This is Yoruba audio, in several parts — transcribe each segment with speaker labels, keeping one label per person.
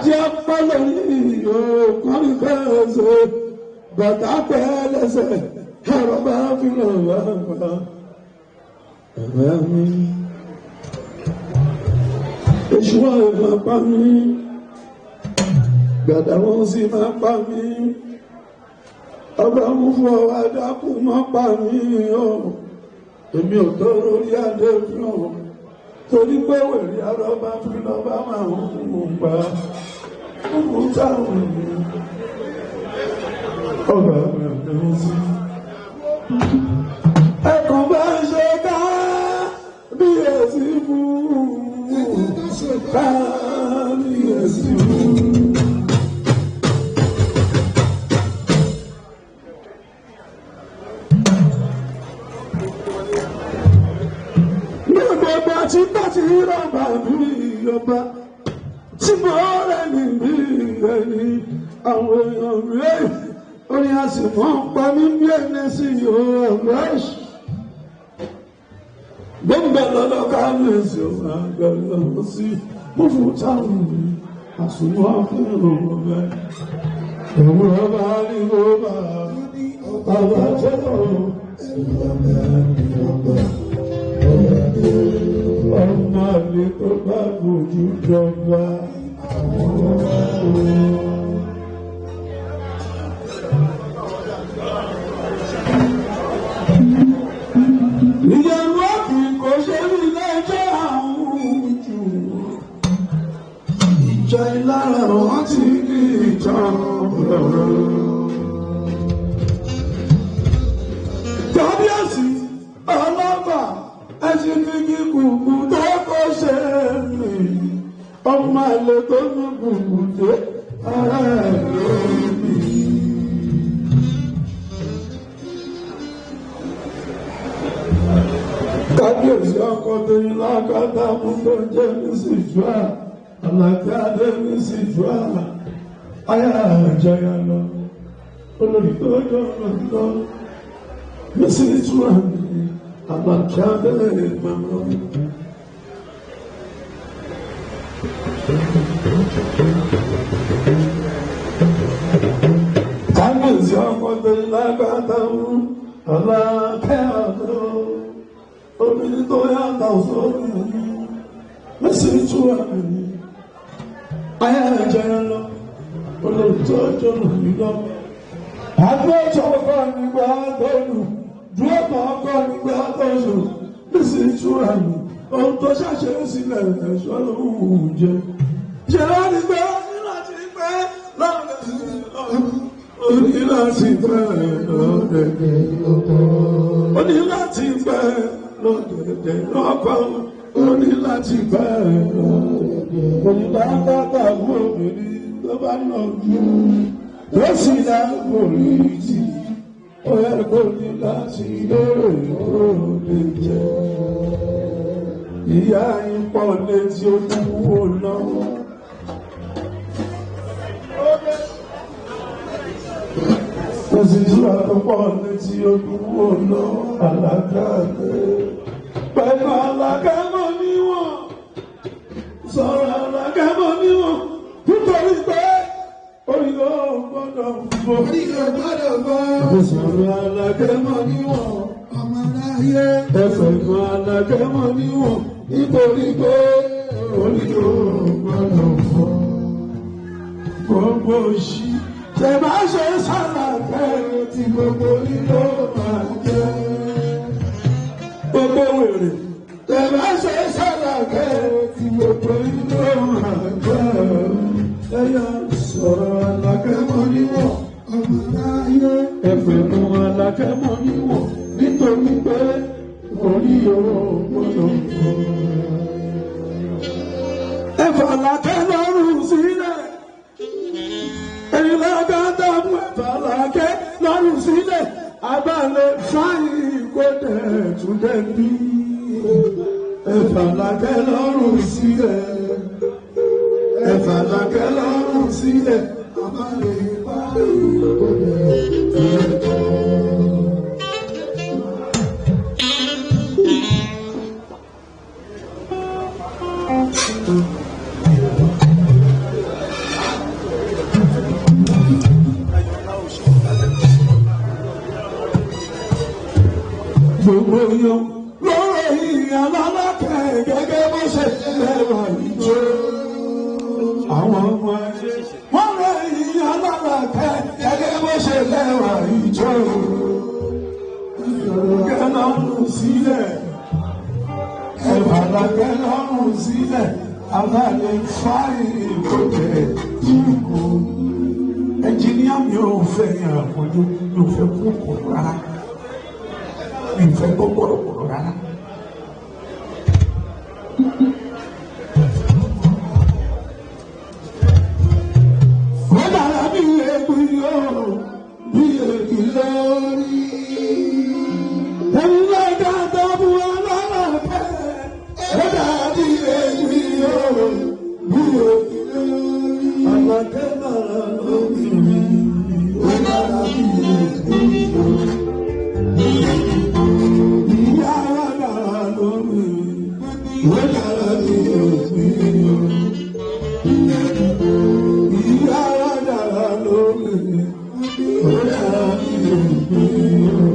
Speaker 1: Ajé pọ́lọ̀ yìí yóò kọ́rin kẹ́sẹ̀, bàtà pẹ́lẹ́sẹ̀, ẹ̀rọ bá fi lọ wá wá. Ẹ̀rọ mi, èṣù ẹ̀ máa pa mí, gbàdá wọn sì máa pa mí. Ọba mú fún ọwọ́ adákú má pa mí o, èmi ò tó lórí adé fún ọ, torí pé wèrè arọ́bá fún lọ́ba máa ń mú gbà fún táwọn ènìyàn. Ọba mẹ́rin sí. Ẹkùn bá ń ṣe ká bí èsì fún ká bí èsì fún. Tí bá ti rọ̀bà bí ọba tí mo rẹ̀ ní bí ẹni àwọn èèyàn rẹ̀ orin a sì mọ́ pa mí bí ẹni sí ọ̀rọ̀ gbọ́ngbẹ́ lọ́dọ̀ káàmẹ́sì ọ̀rọ̀ àgbẹ̀lọ́ sí mú fún táwọn àsùnwọ́ fún ọ̀rọ̀ ẹ̀wọ̀n ọba ní ọba ọba tẹ́lọ̀ ọmọ àlè tó bá gbòjú jọba ìyẹ̀wò kì kò ṣe rí lẹ́jọ́ àwọn ojú ìjà ìlara wọn ti ní ìtàn kábíyèsí ọlọ́ba ẹ̀sìn fíkì kùkù tó kó ṣe mí ọmọ àlè tó ní kùkù dé ara ẹ̀ lórí. Kábíyèsí ọkọ̀ tó yín lákàtà fún tó jẹ́ ní síjúà àlàkà dé ní síjúà ayé àjẹyà lọ olórí tó jọ lọ ní síjúà ní àlàkà dé màmá. Kábíyèsí ọkọ̀ tó yín lákàtà fún àlàkà dé. Obìnrin tó yàtọ̀ sórí ẹni lẹ́sìn tú ẹni ayé ẹ̀jẹ̀ lọ olóòtú ọjọ́ lòdì lọ. Àgbẹ̀jọ́ ọkọ nígbà tọ́lù dúró kan ọkọ nígbà tọ́lù lẹ́sìn tú ẹni ohun tó ṣàṣẹ sílẹ̀ ẹ̀ṣọ́ lòún jẹ. Ṣé wọ́n ní pé ó ní láti pẹ́ lọ́dẹ̀dẹ̀ ó ní láti pẹ́ lọ́dẹ̀dẹ̀ ó ní láti pẹ́ lọ́dẹ̀dẹ̀ lọ́kọ̀ ó ní láti bá ẹ̀ lọ́dẹ̀dẹ̀ onígbàgbàgbà fún obìnrin tó bá nà jù ló sì láàbò rí tí ó yẹ kó ní láti lérè lóde jẹ́ ìyá yín pọ̀ létí ó dúró lọ́wọ́. Òsìsú àtọ́pọ̀ létí ó dúró lọ́wọ́ àlàkàlẹ̀. Pẹ̀lú àlàkàmọ́ níwọ̀n, sọ̀rọ̀ àlàkàmọ́ níwọ̀n, nítorí pé orí yóò gbọ́dọ̀ fò. Orí yóò gbọ́dọ̀ fò. Sọ̀rọ̀ àlàkàmọ́ níwọ̀n, ọmọ aráyé. Ẹ̀fẹ̀ kan àlàkàmọ́ níwọ̀n, nítorí pé orí yóò gbọ́dọ̀ fò. Gbogbo òṣì tẹ bá ṣe sálàkẹ́ tí gbogbo nílò máa jẹ́. Gbogbo wèrè tẹ bá ṣe sálàkẹ́ tí gbogbo nílò máa jẹ́. Ẹyà sọ̀rọ̀ àlàkẹ́mọ́ níwọ̀n ọmọ láyé. Ẹ̀fẹ̀ mú àlàkẹ́mọ́ níwọ̀n nítorí pé orí yóò gbọ́dọ̀ fọ́. Ẹ̀fẹ̀ àlàkẹ́ lọ́rùn sílẹ̀. Ìlàgàtà mú ẹ̀fàlàkẹ́ lọ́rùn sílẹ̀, abálẹ̀ fáyín kó dẹ̀ tún dẹ̀ bí. Ẹ̀fàlàkẹ́ lọ́rùn sílẹ̀, ẹ̀fàlàkẹ́ lọ́rùn sílẹ̀, abálẹ̀ fáyín kó dẹ̀ tún dẹ̀ bí. gbogbo yan lọ́rọ̀ ìyá lálákẹ́ gẹ́gẹ́ bó ṣe lẹ́wà ìjọ. Àwọn ọmọ ẹ̀jẹ̀ wọ́n rẹ̀ ìyá lálákẹ́ gẹ́gẹ́ bó ṣe lẹ́wà ìjọ. Kẹ́lọ́rùn sílẹ̀, ẹ̀bàdà kẹ́lọ́rùn sílẹ̀, alálẹ̀ fáìlì lókè ìkó. Ẹnjìníà mi ò fẹ́ yẹn àpọ̀jù, mi ò fẹ́ kú kọ̀ rárá. Mi ò fẹ́ gbọ́ kọ̀rọ̀kọ̀rọ̀ rárá. Wọ́n dára bí egbò yóò bí èkì lórí. Ẹni lọ́dà dọ́bù ọlọ́lọ́pẹ́. Wọ́n dára bí egbò yóò bí èkì lórí. Àlàkẹ́ náà lórí mi. Wọ́n dára bí egbò yóò. Ìyá wa dára lórí mi. Wọ́n dára bí egbò yóò. Ìyá wa dára lórí mi. Wọ́n dára bí egbò yóò.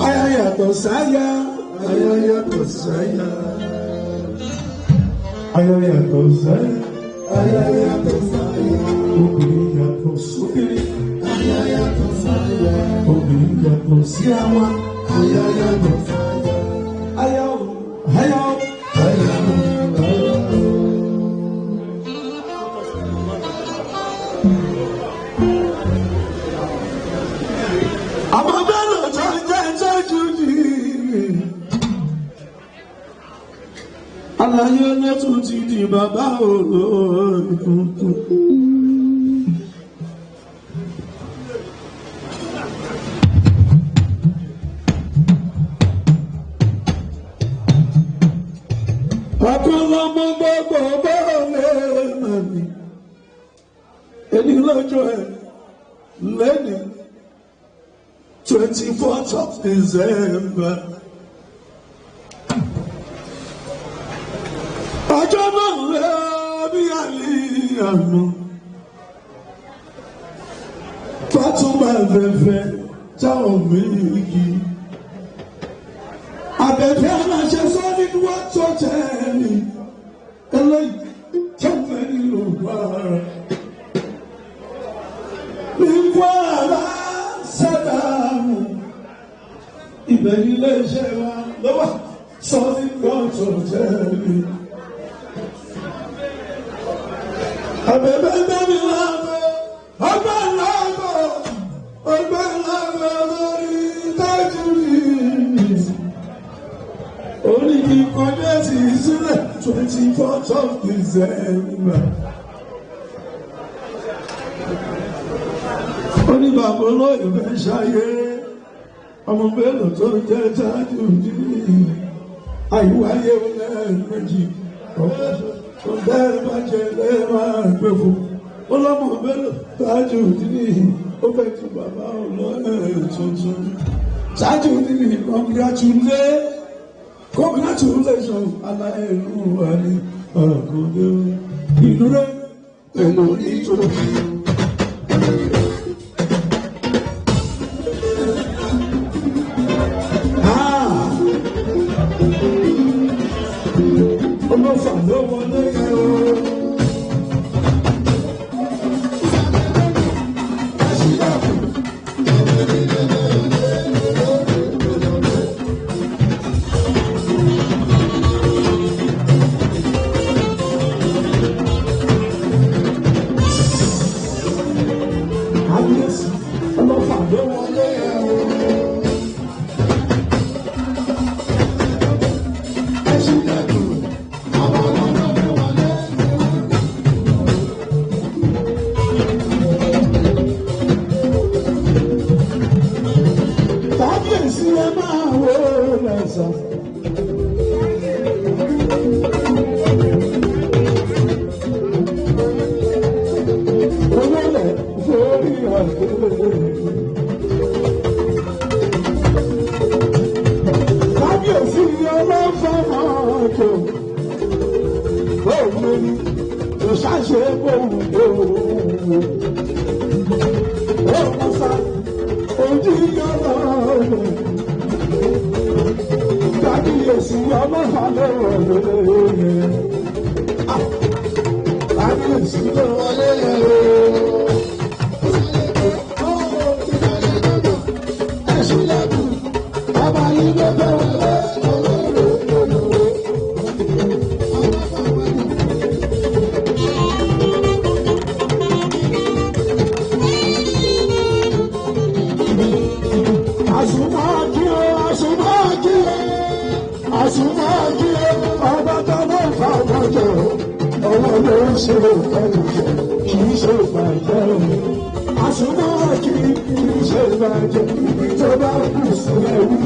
Speaker 1: Aya yàtọ̀ sáyà, aya yàtọ̀ sáyà, aya yàtọ̀ sáyà, aya yàtọ̀ sáyà, obìnrin yàtọ̀ sóbìnrin, aya yàtọ̀ sáyà, obìnrin yàtọ̀ sí àwa, aya yàtọ̀ sáyà, aya o, aya o, aya o, aya o. Aláyé lọ́tún ti di bàbá olórí tuntun. Àkọlọmọ gbogbo bọ́ọ̀lù ẹ̀mí. Ẹni lọ́jọ́ ẹ̀ lẹ́ni 24th of December. Ọjọ́ náà rẹ̀ bí àlìyànú. Fátúmọ̀ ẹ̀fẹ̀fẹ̀ táwọn méjì. Àbẹ̀fẹ̀ aláṣẹ sọ nínú ọ̀tọ̀ tẹ̀lé. Eléyìí tó fẹ́ nílò wàrà. Nígbà àrà sẹ́dàmù. Ibẹ̀ nílé iṣẹ́ wa lọ́wọ́ sọ nínú ọ̀tọ̀ tẹ̀lé. Abẹ́bẹ́ bẹ́mi lábẹ́, ọgbẹ́ lábẹ́ lórí tájú rí. Orí kí kọjá sí sílẹ̀ 24th of December. Ó ní bàbá olóyè fẹ́ ṣayé, ọmọ Bello tó jẹ́ tájú rí. Àìwáyé lẹ́ẹ̀mejì, ọ̀pọ̀ bẹ́ẹ̀ bá jẹ lẹ́ẹ̀mà gbé fún. Ó lọ́mọ Bello tájú rí. Ó fẹ́ kí bàbá olóyè tuntun. Tájú rí, congratulations, aláìlúwa ní ọ̀gọ́dẹ́ inú rẹ̀ pẹ̀lú nítorí. Olófà ló wọlé yẹn o. ṣe bóun lé o. Ó mọ sá ojú yọ̀rọ̀ rẹ̀. Kábíyèsí ọlọ́fà lọ́wọ́ rẹ̀. Kábíyèsí lọ́wọ́ rẹ̀. Ọwọ́ ló ń ṣe ìfẹ́lú jẹ, kì í ṣe ìbàjẹ́ omi. Àsùnmọ́ kì í ṣe ìbàjẹ́, ibi tó bá kù sí ẹ̀wí.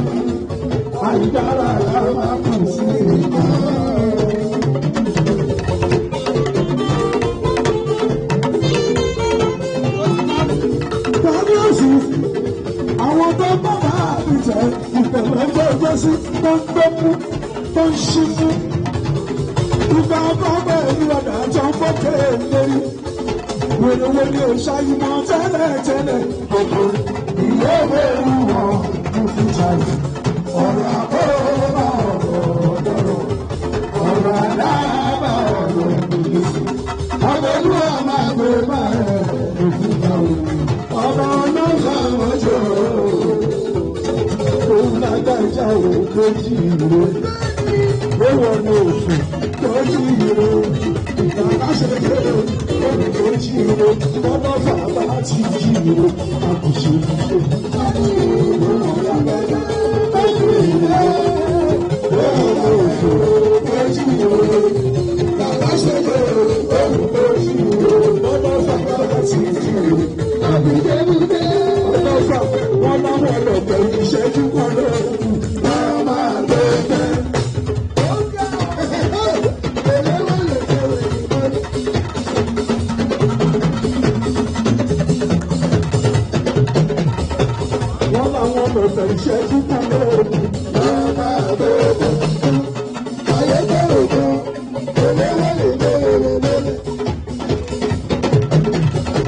Speaker 1: Àìdára la máa kù sí ìgbà. Kábíyèsí, àwọn tó bá bá àbíjẹ ìtẹ̀lẹ́gbẹ́ ọjọ́ sí tó ń gbẹ́mú, tó ń ṣímú. Ìgbà ọgbọ́gbọ́ ìrọ̀dà tó ń fọ́kẹ́ lórí. Wèrèwèrè òṣàyìmọ̀ tẹ́lẹ̀tẹ́lẹ̀. Gbogbo ìyẹ́wé wọn ló fi jalè. Ọ̀rọ̀ àkóbá ọ̀rọ̀ ọ̀dọ́rọ̀. Ọ̀rọ̀ àdáàbà ọ̀rọ̀ ìgbèsè. Ọ̀gbẹ́lú ọmọ àgbẹ̀ máa rẹ̀ ló fi jalè. Ọ̀rọ̀ ọlọ́sà ọjọ́. Òun lágbá ìjà òkè jì rè. Ewọ ni òfin lórí ìró, bàbá ṣe kéré lórí lórí ìró, bàbá bàbá ti jí ìró, àkùsù ìró. Ewọ ni òfin lórí ìró, bàbá ṣe kéré lórí lórí ìró, bàbá bàbá ti jí ìró. Wọ́n máa wọ̀ lọ́gbẹ̀ ìṣẹ́jú kan lóòrùn, wọ́n máa gbẹ̀gbẹ̀. Ìṣẹ́jú kan lóòrùn, wọ́n máa gbẹ̀gbẹ̀. Ayé bẹ̀rẹ̀ gan, olówó lè bẹ̀rẹ̀ lélẹ̀.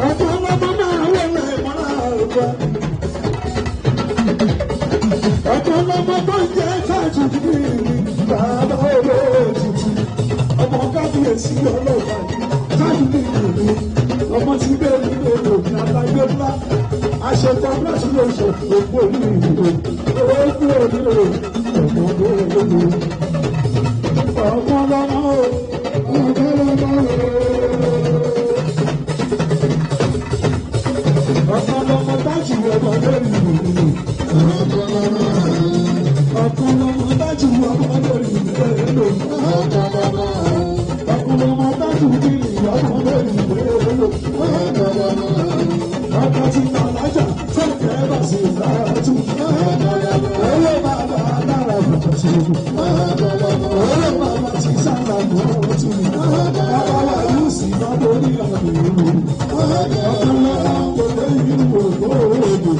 Speaker 1: Ọ̀pọ̀ ọlọ́mọ máa wọlé ìmọ̀lá ọ̀gbẹ́. Ọ̀pọ̀ ọlọ́mọ tó ń jẹ́ káàtì kìíní bàbá olóòtútù. Ọmọ kábíyèsí ọlọ́ọ̀bà káàtì kìíní. Ọmọ tí bẹ́ẹ̀ ní èlò ní alágbé ńlá. Aṣèkọ̀ láti lè ṣe gbogbo ìlú ìlú. Owó kú òdìlò ọmọ olóòtú. Ọmọ lọ́mọ o, ọmọ lọ́mọ o. Ọmọ lọ́mọ tájì ọmọ lórí ìlú. Ọmọ lọ́mọ tájì ọmọ lórí ìlú. Ọmọ lọ́mọ tájì ọmọ lórí ìlú. Ọkọ tí alájà sọ̀kẹ́ bá sì dájú. Owó bàbá lára bàbá tí ó dùn. Owó bàbá tí sára bọ̀ tún ní. Bàbá wa yóò sì bá borí àmì ìlú. Ọkùnrin kò lè yí ògbó òògùn.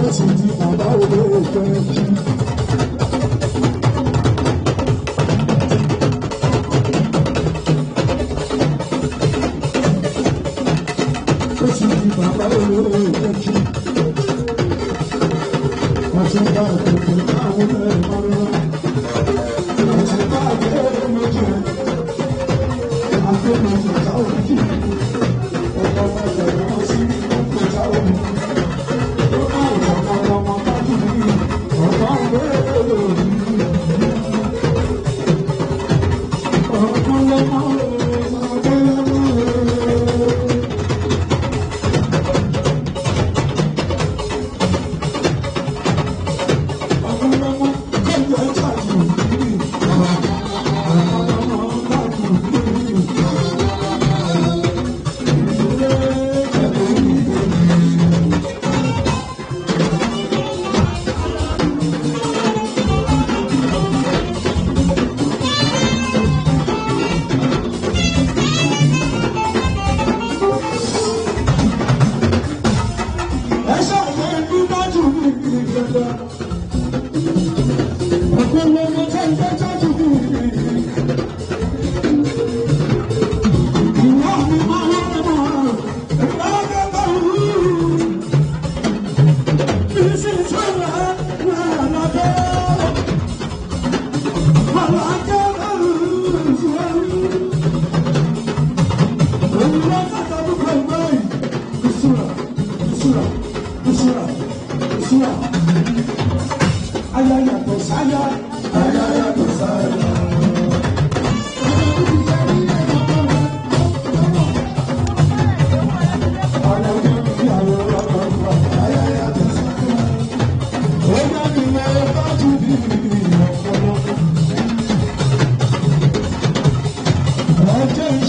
Speaker 1: Ó ti di bàbá olóògbé kí. Bàbá olóògbé kí. Wọ́n ti bá òkè káwọn ẹ̀rọ lọ́wọ́. Wọ́n ti bá àgbẹ̀ méjì rẹ̀. Àgbẹ̀ méjì káwọn kí. Ọ̀pọ̀ ọ̀pọ̀ wọn sí ọ̀pọ̀ káwọn. Ó bá ọ̀pọ̀ ọmọ kájú ní ọ̀pọ̀ ọ̀gbẹ́ olóògbé. Ọ̀pọ̀ lọ́mọ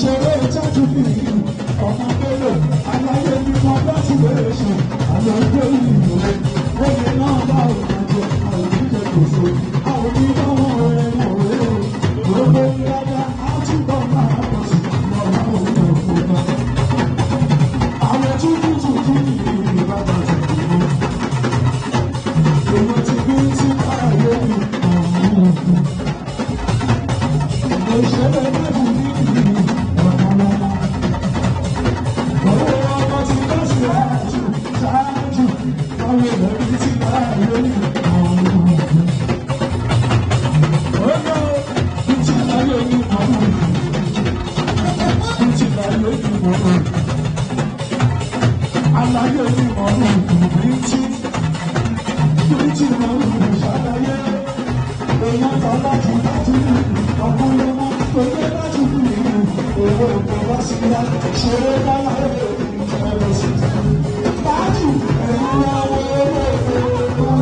Speaker 1: ṣeré ìtọ́jú bí ọmọ mélòó aláyé ní wọn bá ti bẹ̀rẹ̀ ṣe àlọ́ ìgbé ìlú rẹ̀ oye náà bá òun àjọ àwọn ìjẹ kò so àwọn onígbàwọ̀ rẹ̀ mọ̀ rẹ̀ o gbogbo ìyáda àtúbọ̀ máa pọ̀ sí ọ̀rọ̀ òun ọ̀pọ̀ bá àwọn tútù ní ìbàdàn tẹ̀lé èèyàn ti bí tí káyé ní ọ̀hún ọ̀hún òṣèré mẹ́bù ní ìlú ọ̀pọ̀lọpọ̀ owó ọmọ ti bá ṣáájú ṣáájú àwọn èèyàn tí káyé ní ọ̀hún ọ̀hún ọ̀nà ìtìláyé ní ọ̀hún ìtìláyé ní ọ̀hún aláyé ní ọ̀hún bíríntì ọ̀hún ṣàlàyé èèyàn kan láti láti ọ̀hún lọ́mọ tó gbé láti fún mi owó ìpò wá sí ya ṣeré dáná ẹ̀rọ sí láti ẹ̀rọ àwọn owó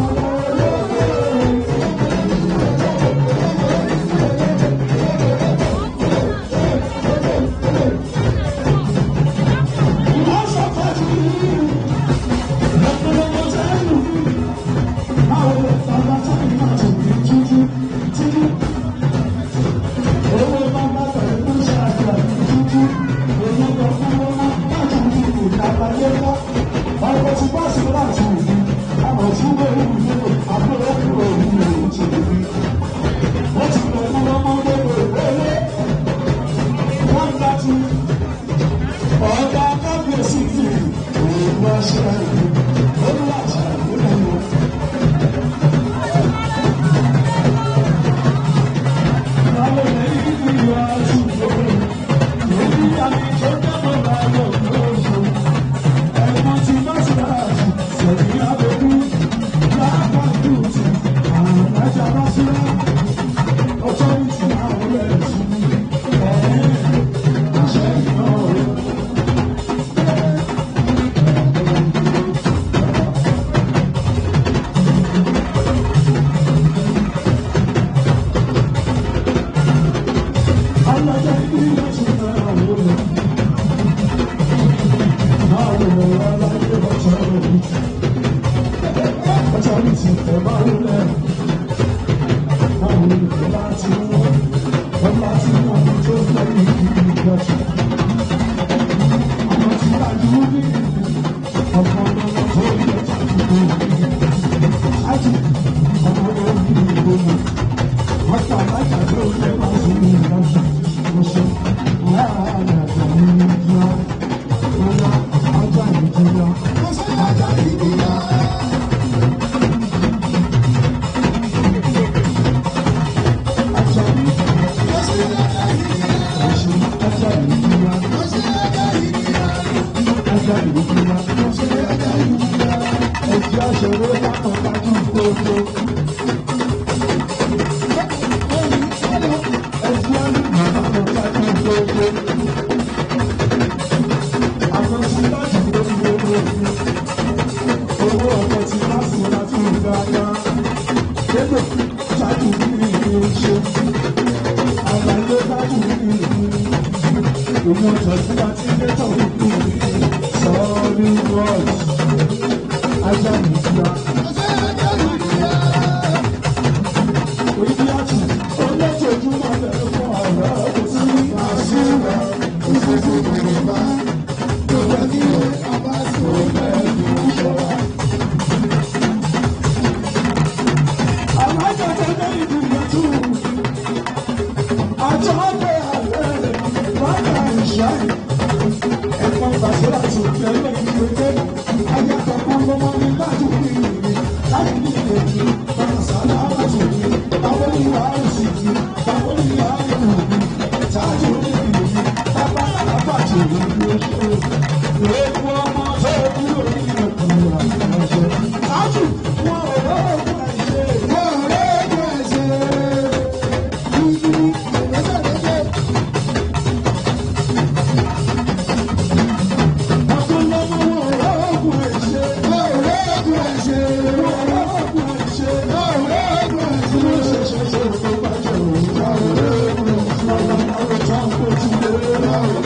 Speaker 2: Thank you.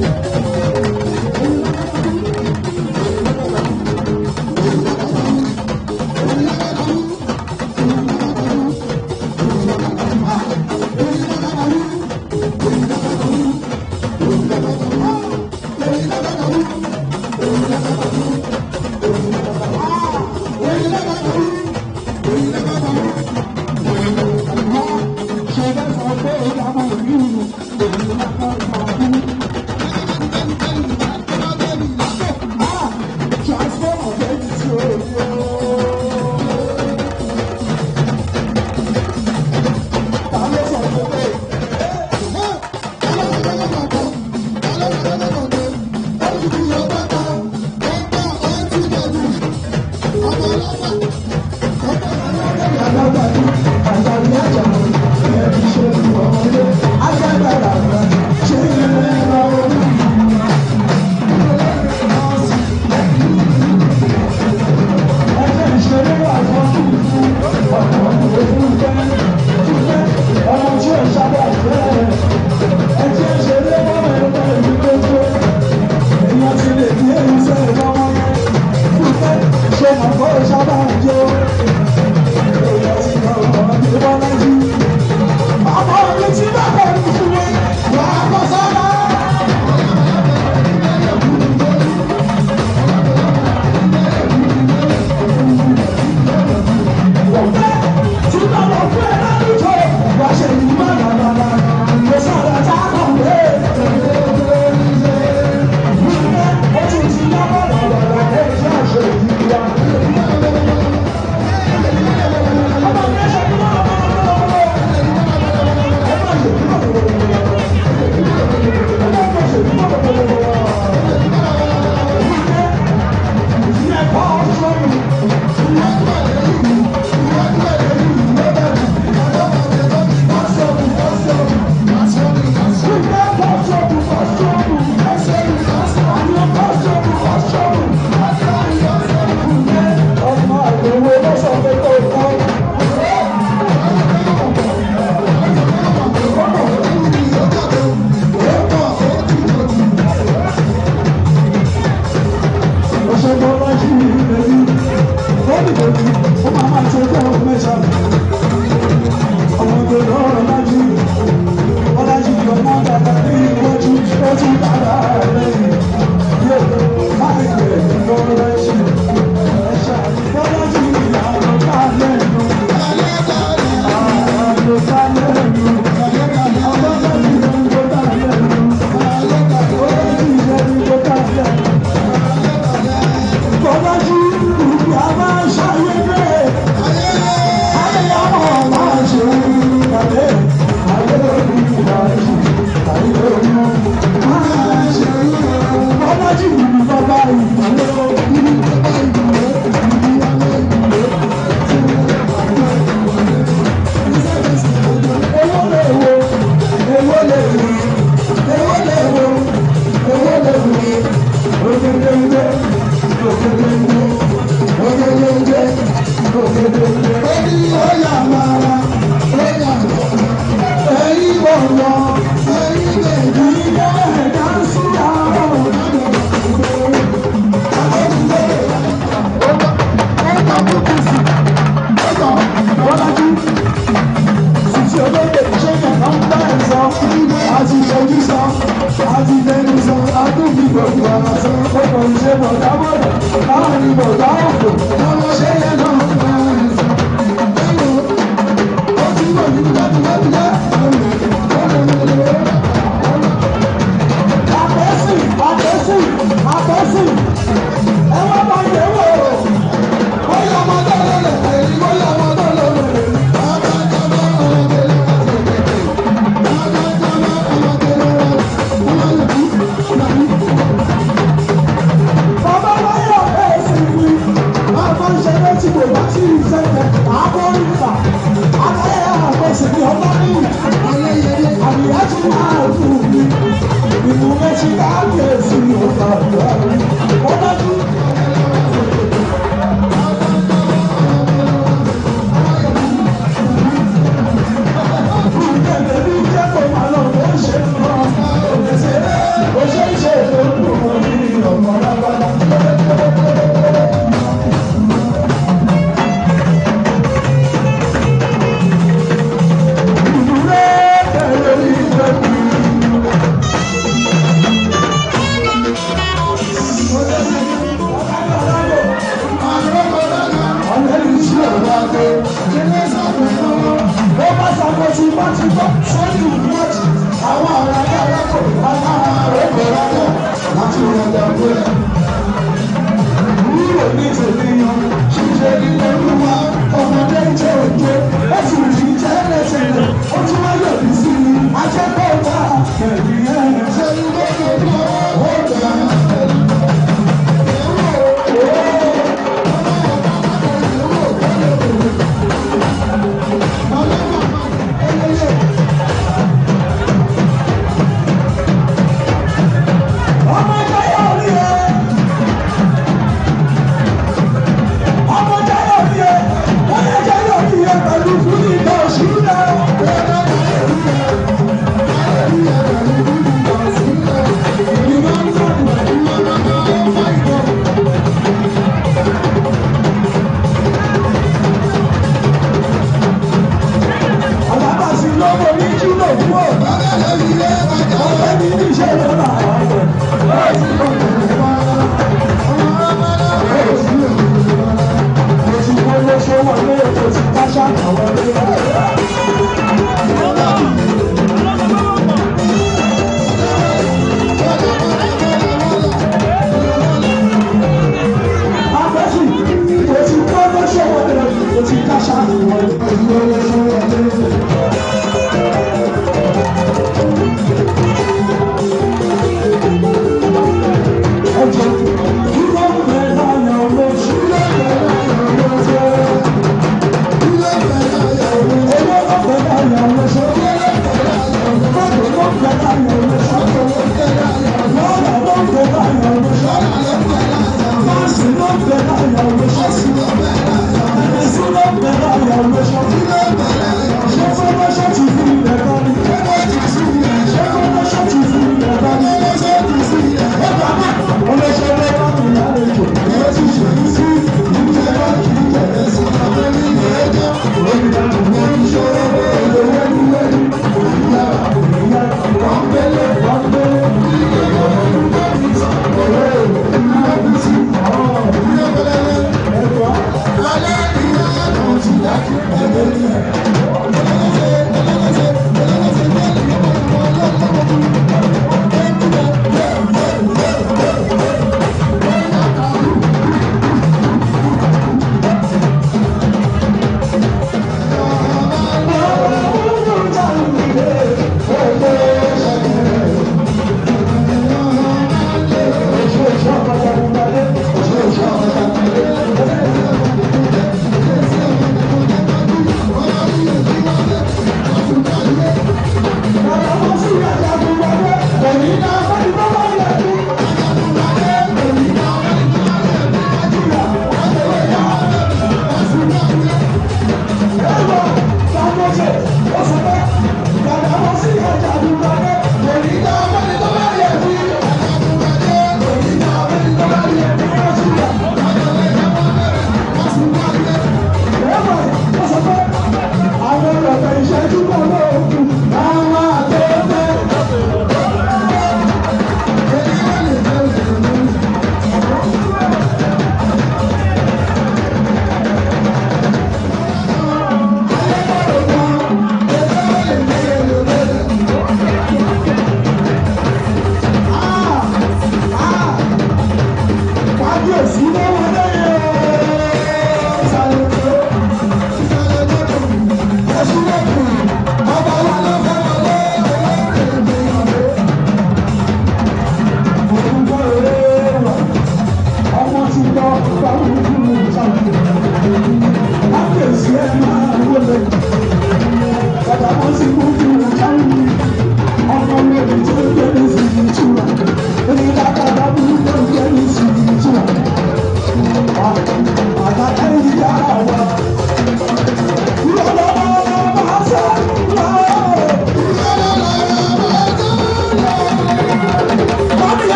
Speaker 1: Thank you.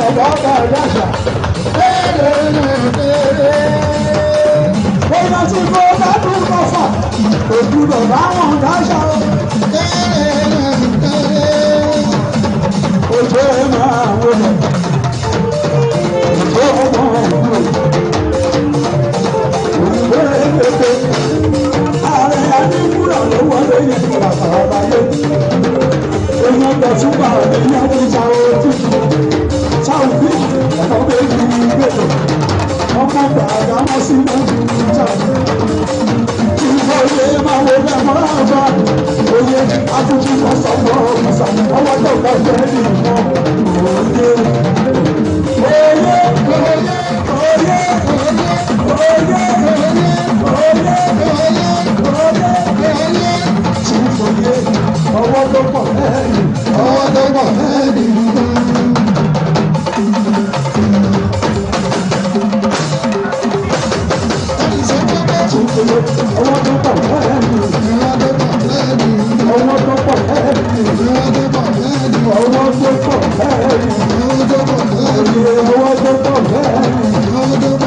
Speaker 1: ọ̀gá àdáṣà. Èèyàn ti kó lọ́dún kọfà, òkú bàbá wọn dáṣà. Ojú ẹ̀ máa wọlé, ojú ọmọ òkúrò, òkúrò èkété. Ààrẹ Adékúrà ló wọlé yẹn ní bàbá àbáyé. Èèyàn tẹ̀síwá èèyàn ti ta ojú. Sáwùdí ọ̀pọ̀ méjì gbèdè. Ọmọ gbàgbà wọn sí lójú ìjà. Ìfọ̀yé máa wo lẹ́mọ̀ àbá. Oyè àtúntò kan sọ̀rọ̀ ọ̀sà. Ọwọ́ tó kọ jẹ́ nìkan. Oyè. Oyè. Oyè. Oyè. Ọwọ́ tó pọ̀ lẹ́yìn, ọwọ́ tó pọ̀ lẹ́yìn. Ọwọ́ tó pọ̀ lẹ́yìn, ọwọ́ tó pọ̀ lẹ́yìn, ọwọ́ tó pọ̀ lẹ́yìn, ọwọ́ tó pọ̀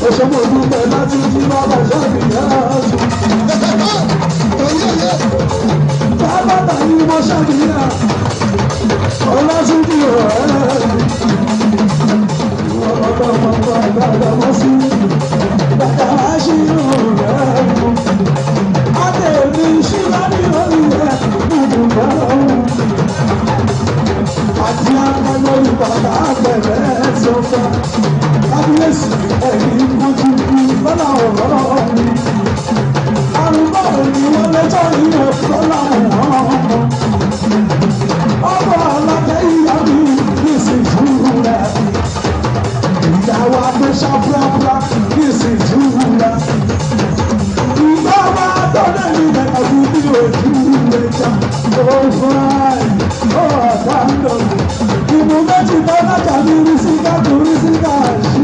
Speaker 1: Òṣèlú dúpẹ́ láti jí bàbá ṣáàbì yáàṣù. Bàbá tàbí mo ṣáàbì yá, ọlásùnkì ọ̀rẹ́ mi. Ọ̀pọ̀ ọ̀pọ̀ àgbàgbà wọ́n sí, bàtà wá sí ọ̀rẹ́ mi. Adèmí ṣílá ní orí rẹ̀ nínú bọ́ọ̀. Àti akọ́nà ìbàdà bẹ̀rẹ̀ sọ́fà. Kábíyèsí ẹ̀yìn kojú lọ́la ọ̀rọ̀ mi. Àrùbá òní wọn lẹ́jọ́ ìyẹn lọ́la ọ̀rọ̀. Ọmọ alákẹ́ ìyá mi ní ìsìnkú rẹ̀. Ìyàwó abẹ́ṣà búrábúrá ní ìsìnkú rẹ̀. Ìgbà wa tọ́lẹ̀ ní ẹ̀ka fún bí ojú rẹ̀ jà. Ó fáì, ó àdáńdọ̀. Ìmú méjì tó lájà ní rísíkà tó rísíkà sí.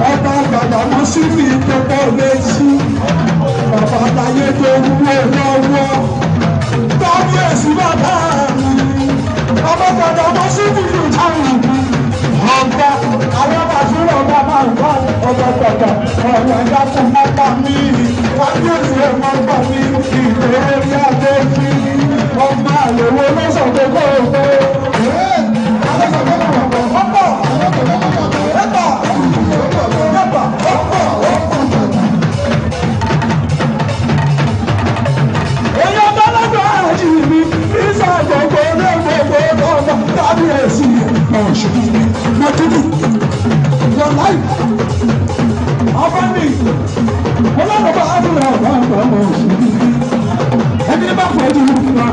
Speaker 1: Ọba bàbá wọn sí fi pẹpẹ létí. Bàbá láyé tó wúwo lọ́wọ́. Kábíyèsí bàbá mi. Ọba bàbá wọn sí fi lù táwọn mi. Ọba àwọn bàtúrò bàbá ìgbà ọba bàbá ọ̀rọ̀ ẹ̀dá tó máa bá mi. Kábíyèsí ẹ̀ máa bá mi. Ìlérí adé fi ọmọ àlèwò lọ́sọ̀ tó kọ́ ọ̀gbẹ́. Your life, Abani, ọlọ́run bá àdúrà ọ̀gá ọ̀gá ọmọ òṣèlú. Ẹni bá pẹ̀lú ìgbà,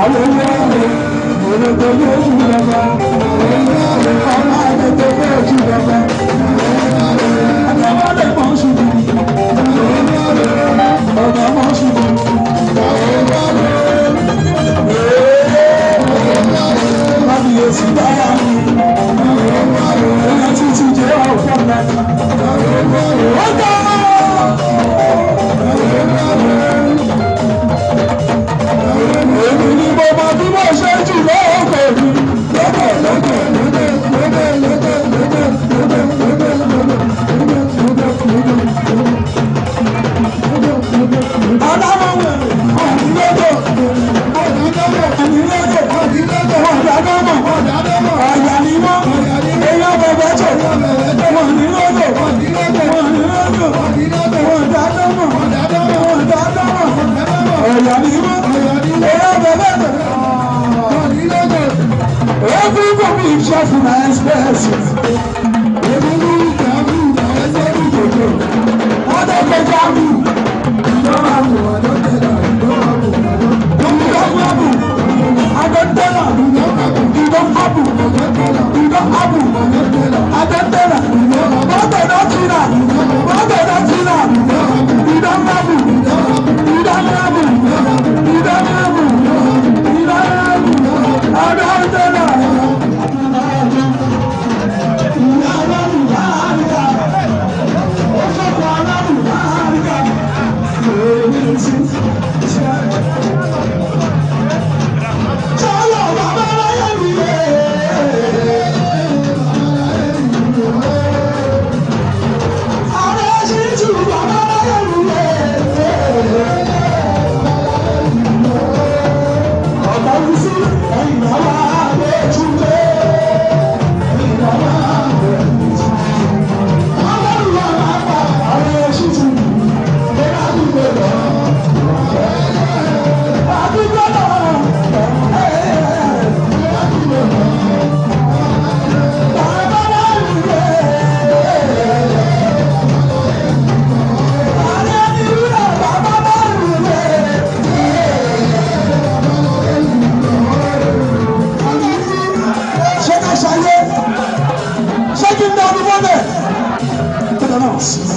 Speaker 1: àwọn olóòrè, olóòrè ojú lọ́gbà, ọmọ àgbẹ̀tẹ̀ ojú lọ́gbà. Àtàwọn ọ̀dẹ̀ mọ̀ ṣubú, ọ̀gá mọ̀ ṣubú. Kábíyèsí báyà mi. Títí jẹ́ ọ̀fọ̀ náà. Ọ̀gá! Èmi ni mo mọ bí mo ṣe jù lọ́ọ̀kọ̀ mi. Adámọ̀wẹ̀ ọ̀dùnlọ́dọ̀ ọ̀dàdọ́mọ̀ ọ̀yà ni wọ́n. Èèyàn bẹ̀bẹ̀ tó wọ́n ní lọ́dọ̀ wọ́n ní lọ́dọ̀ wọ́n dádámọ̀ ọ̀yà ni wọ́n. Èèyàn bẹ̀bẹ̀ tó wọ́n ní lọ́dọ̀. Every woman is just an expression. Every woman is just an expression. Adọ́kẹ́jáàmù. Ìdọ́wàmù adọ́kẹ́jà ìdọ́wàmù. Ìdọ́wàmù adọ́kẹ́jà ìdọ́wàmù. Ìdọ́wàmù.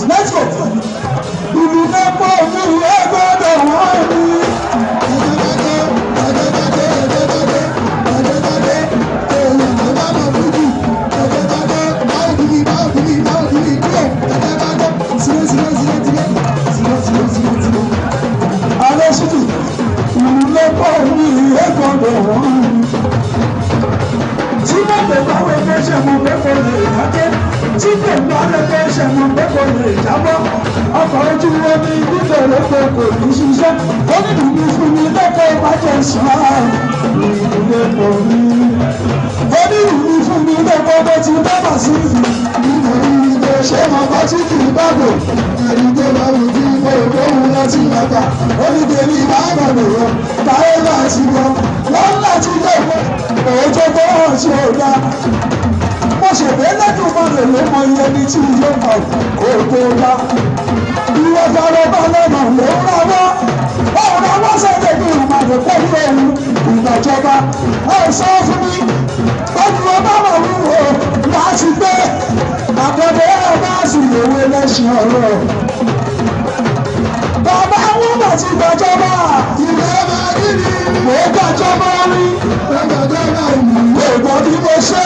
Speaker 1: Let's go. Ìlú mẹ́pọ̀ ní ẹgbẹ́dọ̀ wọ́n ní. Alẹ́ ṣùtù, ìlú mẹ́pọ̀ ní ẹgbẹ́dọ̀ wọ́n ní. Tí mẹ́pẹ̀ báwo ẹgbẹ́ ṣe mọ̀ mẹ́pọ̀ lè dákẹ́. Tí pẹ̀lú alẹ́kẹ́ ṣe mọ̀ pẹ́kọ̀ lè jábọ́ ọkọ̀ ojú omi nítorí pé kò ní ṣiṣẹ́ ó ní ìlú fún mi lẹ́kọ̀ọ́ májẹ̀ sàn ìdílé pọ̀ mí ó ní ìlú fún mi lẹ́kọ̀ọ́ bó ti bábà sí nítorí ìgbé ṣé mo bá tí kì í bàbò ẹni tó bá wù kí mo kó òun láti bàbà ó ní tèmi bá bàbò wọn táyé láti wọn wọn láti lẹ́kọ̀ọ́ òjò tó hàn sí ọ̀gá. Mo ṣègbè lẹ́dùn mọ́lẹ̀ ló mọ iye ní tí yóò mọ̀ kó tó bá. Ìwọ fọlọ́ bá lọ́nà ló ń rawọ́. Báwo ni wọ́n ṣẹ̀dẹ̀ bí ìmọ̀lẹ̀ pọ̀ ní òun ìgbàjọba? Ẹ sọ fún mi, báwo ni ọba wà wúwo láti gbé àkọ́dé ọba sì lòwe lẹ́sìn ọ̀rọ̀. Bàbá wọn bá ti gbàjọba. Ìwé máa rí ni. Mo gbàjọba rí. Mo gbàjọba rí. Mo gbọ́ bí mo ṣe.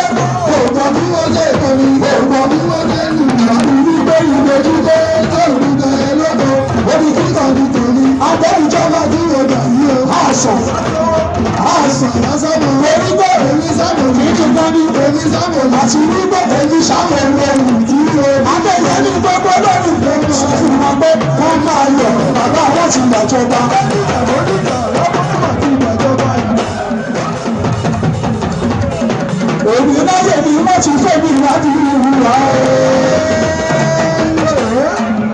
Speaker 1: Ògbọ́n bí wọ́n lé ìkọ́ni, ògbọ́n bí wọ́n lé lù. Àbúrú gbé ìgbèjú dé, tóòrù gbé lóko. Orí kíkọ́ ní tòní. Abẹ́ ìjọba tí o dà yí o. Àṣàn lásán mọ̀. Orí gbé èmi sábò ní kíkọ́ ní. Èmi sábò láti rí gbé èmi sábò lórí ìdílé. Abẹ́yẹ ní gbogbo lórí ìgbòho. Sọ fún wọn pé wọ́n máa yọ̀ bàbá wọn ti gbàjọba. Èmi láyé mi wọ́n ti fẹ́ mi láti ìwúra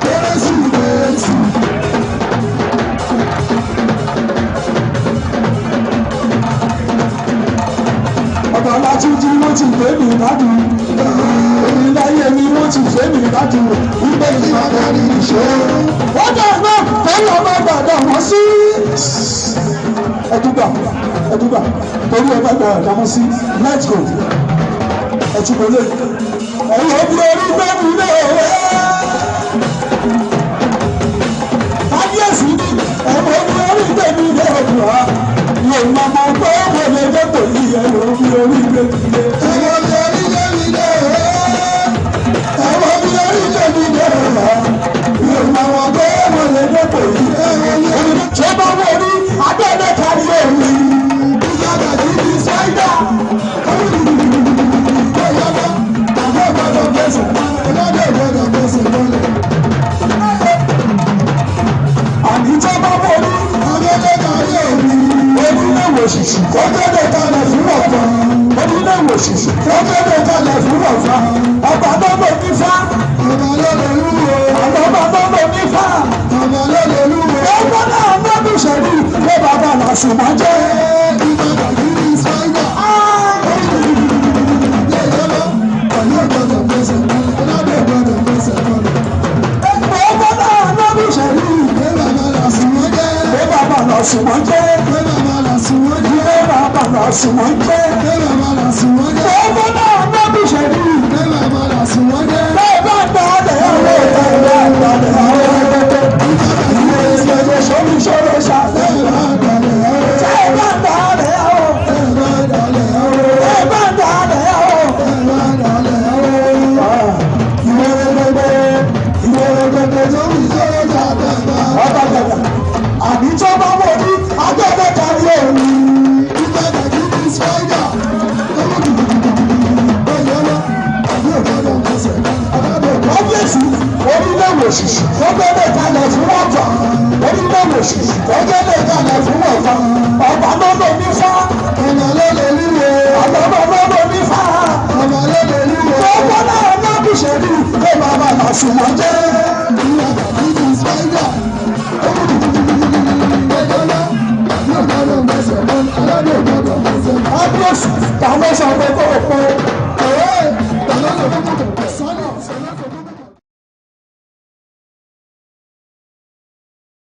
Speaker 1: Kérésìmesì. Ọba Látúnjí wọ́n ti fẹ́ mi láti èmi láyé mi wọ́n ti fẹ́ mi láti ìgbẹ́ ìgbàgbọ́ ní ìṣe. Wọ́n dàgbà tẹ́lẹ̀ ọmọ gbàgbọ́ wọn sí. Ẹdúgbà torí ẹ bá gba àdámọ́ sí let's go ẹtùkọ̀ lé ẹ̀yọ́ bí orí gbẹ́mí lé kábíyèsí ní ẹ̀yọ́ bí orí gbẹ́mí lé ọ̀dùnà yóò máa mọ pé wọ́n lè dẹ́pọ̀ yìí ẹ̀yọ́ bí orí gbẹ́mí lé ẹ̀yọ́ bí orí gbẹ́mí lé ẹ̀yọ́ bí orí gbẹ́mí lé yóò máa mọ pé wọ́n lè dẹ́pọ̀ yìí ẹ̀yọ́ bí orí tó bá wọ̀ ní abẹ́rẹ́ kárí òní. Àníjọba borí ọdún kárí òní. Oníléèwò ṣìṣì kọ́kẹ́dẹ̀ kalẹ̀ fún ọ̀fà. Oníléèwò ṣìṣì kọ́kẹ́dẹ̀ kalẹ̀ fún ọ̀fà. Ọba lọ́lọ́ nífà. Ọba lọ́lọ́ lúwo. Ọba lọ́lọ́ nífà. Ọba lọ́lọ́ lúwo. Ọba náà lọ́dún ṣẹ̀rí ló bàbá làṣùmọ̀ jẹ́. Ìbàdàn yìí ní sáyà. Lọ́sùnmọ́ jẹ́ ilé bàbá lọ́sùnmọ́ jẹ́ ọgbọ́n náà lọ́bí ṣẹ̀rí bẹ́ẹ̀ bá gbọ́dẹ̀ ọ̀rọ̀ ìgbàlẹ̀ àgbàlẹ̀ ọ̀rọ̀ ilé ìgbẹ̀jẹ̀ sórí ṣọ́rọ̀ ṣàlẹ̀ àbí tó bá wọ
Speaker 2: oṣù ọjọ́ lè kalẹ̀ fún ọ̀fà ọ̀fà lọ́dọ̀ ní fá ọ̀nà lọ́dọ̀ nílé ọ̀nà lọ́dọ̀ ní fá ọ̀nà lọ́dọ̀ nílé. tó bọ́lá ọ̀nà bùsẹ̀lì ló máa bá a sùn mọ́ jẹ́.